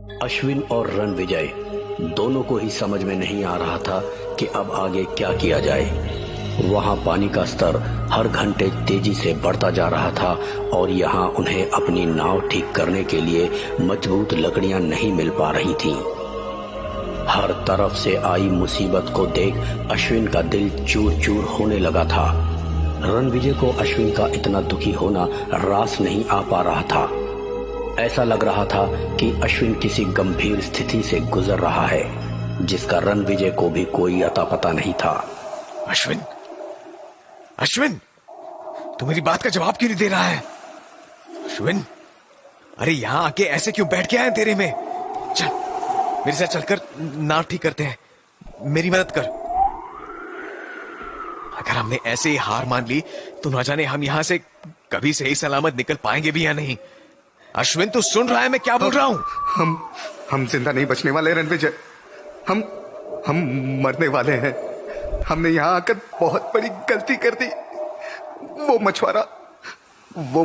अश्विन और रणविजय दोनों को ही समझ में नहीं आ रहा था कि अब आगे क्या किया जाए। वहां पानी का स्तर हर घंटे तेजी से बढ़ता जा रहा था और यहाँ उन्हें अपनी नाव ठीक करने के लिए मजबूत लकड़ियां नहीं मिल पा रही थीं। हर तरफ से आई मुसीबत को देख अश्विन का दिल चूर चूर होने लगा था। रणविजय को अश्विन का इतना दुखी होना रास नहीं आ पा रहा था। ऐसा लग रहा था कि अश्विन किसी गंभीर स्थिति से गुजर रहा है जिसका रणविजय को भी कोई अता पता नहीं था। अश्विन, अश्विन, तू मेरी बात का जवाब क्यों नहीं दे रहा है? अश्विन, अरे यहां आके ऐसे क्यों बैठ के आए तेरे में? चल मेरे साथ चलकर नाव ठीक करते हैं, मेरी मदद कर। अगर हमने ऐसे ही हार मान ली तो ना जाने हम यहां से कभी सही सलामत निकल पाएंगे भी या नहीं। अश्विन, तू सुन रहा है मैं क्या बोल रहा हूं? हम जिंदा नहीं बचने वाले रणविजय। हम मरने वाले हैं। हमने यहाँ आकर बहुत बड़ी गलती कर दी। वो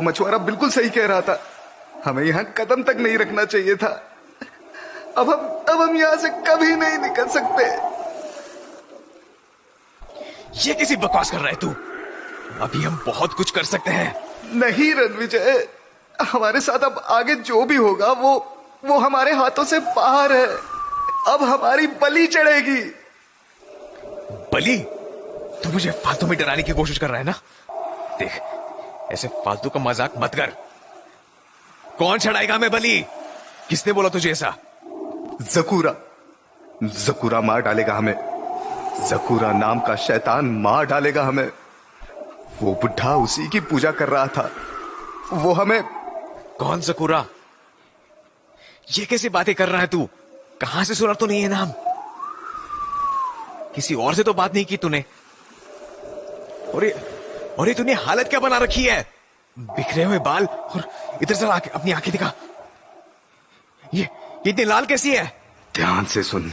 मछुआरा बिल्कुल सही कह रहा था। हमें यहाँ कदम तक नहीं रखना चाहिए था। अब हम यहाँ से कभी नहीं निकल सकते। ये किसी बकवास कर रहा है तू? अभी हम बहुत कुछ कर सकते हैं। नहीं रणविजय, हमारे साथ अब आगे जो भी होगा वो हमारे हाथों से बाहर है। अब हमारी बलि चढ़ेगी। बलि? तू मुझे फालतू में डराने की कोशिश कर रहा है ना? देख, ऐसे फालतू का मजाक मत कर। कौन चढ़ाएगा मैं बलि? किसने बोला तुझे ऐसा? जकूरा मार डालेगा हमें। जकूरा नाम का शैतान मार डालेगा हमें। वो बुढ़ा उसी की पूजा कर रहा था। वो हमें। कौन जकूरा? ये कैसी बातें कर रहा है तू? कहां से सुना तूने ये नाम? किसी और से तो बात नहीं की तूने? और ये तूने हालत क्या बना रखी है? बिखरे हुए बाल और इधर से अपनी आंखें दिखा। ये इतनी लाल कैसी है? ध्यान से सुन।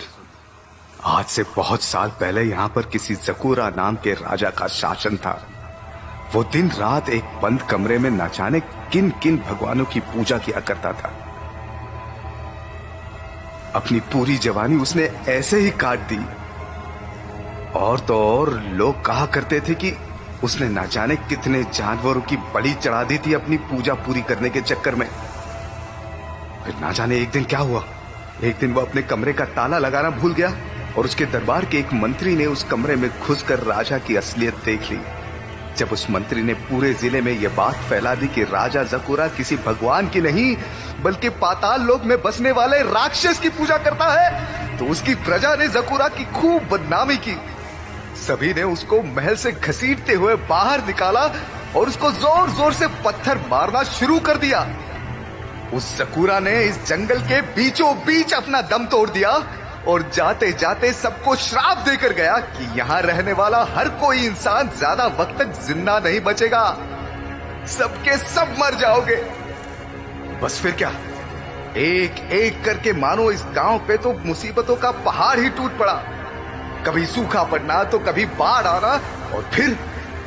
आज से बहुत साल पहले यहां पर किसी जकूरा नाम के राजा का शासन था। वो दिन रात एक बंद कमरे में न जाने किन किन भगवानों की पूजा किया करता था। अपनी पूरी जवानी उसने ऐसे ही काट दी। और तो और लोग कहा करते थे कि उसने न जाने कितने जानवरों की बलि चढ़ा दी थी अपनी पूजा पूरी करने के चक्कर में। फिर ना जाने एक दिन क्या हुआ। एक दिन वो अपने कमरे का ताला लगाना भूल गया और उसके दरबार के एक मंत्री ने उस कमरे में घुसकर राजा की असलियत देख ली। जब उस मंत्री ने पूरे जिले में यह बात फैला दी कि राजा जकूरा किसी भगवान की नहीं बल्कि पाताल लोक में बसने वाले राक्षस की पूजा करता है, तो उसकी प्रजा ने जकूरा की खूब बदनामी की। सभी ने उसको महल से घसीटते हुए बाहर निकाला और उसको जोर जोर से पत्थर मारना शुरू कर दिया। उस जकूरा ने इस जंगल के बीचों बीच अपना दम तोड़ दिया और जाते जाते सबको श्राप देकर गया कि यहाँ रहने वाला हर कोई इंसान ज्यादा वक्त तक जिंदा नहीं बचेगा। सबके सब मर जाओगे। बस फिर क्या, एक एक करके मानो इस गांव पे तो मुसीबतों का पहाड़ ही टूट पड़ा। कभी सूखा पड़ना तो कभी बाढ़ आना और फिर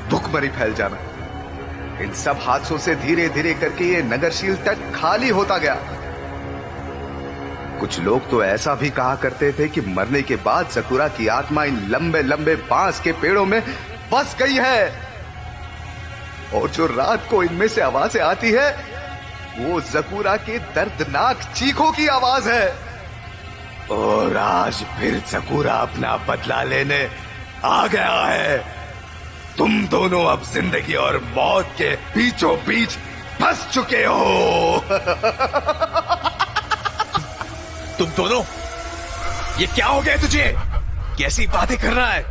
भूखमरी फैल जाना। इन सब हादसों से धीरे धीरे करके ये नगरशील तट खाली होता गया। कुछ लोग तो ऐसा भी कहा करते थे कि मरने के बाद जकूरा की आत्मा इन लंबे लंबे बांस के पेड़ों में बस गई है और जो रात को इनमें से आवाजें आती है वो जकूरा के दर्दनाक चीखों की आवाज है। और आज फिर जकूरा अपना बदला लेने आ गया है। तुम दोनों अब जिंदगी और मौत के बीचों बीच फंस चुके हो। तुम दोनों, ये क्या हो गया तुझे? कैसी बातें कर रहा है?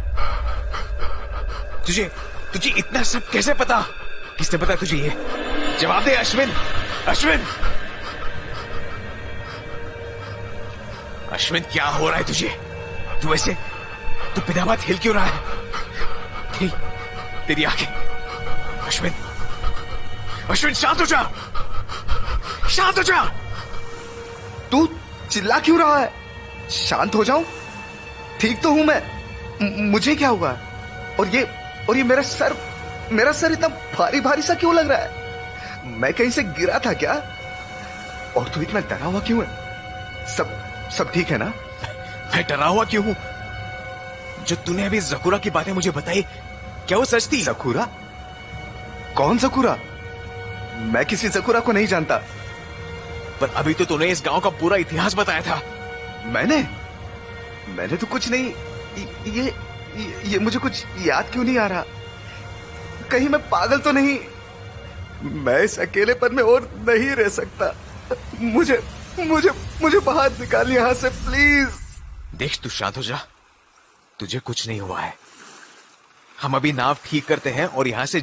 तुझे इतना सब कैसे पता? किसने पता तुझे ये? जवाब दे अश्विन। अश्विन, क्या हो रहा है तुझे? तू बिना बात हिल क्यों रहा है? तेरी आंखें। अश्विन, शांत हो जा। तू चिल्ला क्यों रहा है? शांत हो जाऊं? ठीक तो हूं मैं। मुझे क्या हुआ? और ये मेरा सर इतना भारी भारी सा क्यों लग रहा है? मैं कहीं से गिरा था क्या? और तू इतना डरा हुआ क्यों है? सब सब ठीक है ना? मैं डरा हुआ क्यों हूं? जो तूने अभी जकुरा की बातें मुझे बताई, क्या वो सच थी? जकुरा? कौन जकुरा? मैं किसी जकुरा को नहीं जानता। पर अभी तो तूने इस गांव का पूरा इतिहास बताया था। मैंने तो कुछ नहीं। ये मुझे कुछ याद क्यों नहीं आ रहा? कहीं मैं पागल तो नहीं? मैं इस अकेलेपन में और नहीं रह सकता। मुझे मुझे मुझे बाहर निकाल यहां से, प्लीज। देख, तू शांत हो जा। तुझे कुछ नहीं हुआ है। हम अभी नाव ठीक करते हैं और यहां से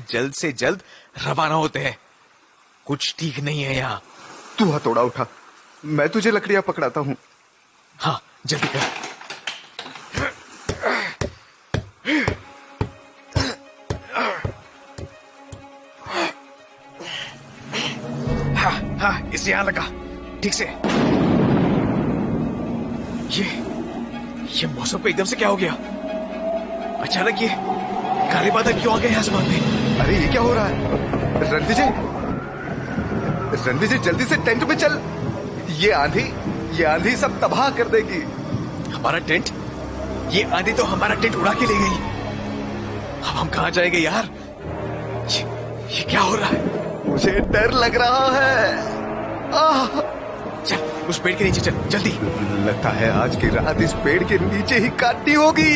जल्द रवाना होते हैं। कुछ ठीक नहीं है यहाँ। तू हथौड़ा उठा, मैं तुझे लकड़ियां पकड़ाता हूं। हाँ, जल्दी कर। हाँ, इसे यहां लगा, ठीक से। ये मौसम को एकदम से क्या हो गया? अचानक ये काले बादल क्यों आ गए आसमान में? अरे ये क्या हो रहा है? रणविजय जल्दी से टेंट में चल। ये आंधी सब तबाह कर देगी। हमारा टेंट? ये आंधी तो हमारा टेंट उड़ा के ले गई। अब हम कहां जाएंगे यार? ये क्या हो रहा है? मुझे डर लग रहा है। चल, उस पेड़ के नीचे चल, जल्दी। लगता है आज की रात इस पेड़ के नीचे ही काटनी होगी।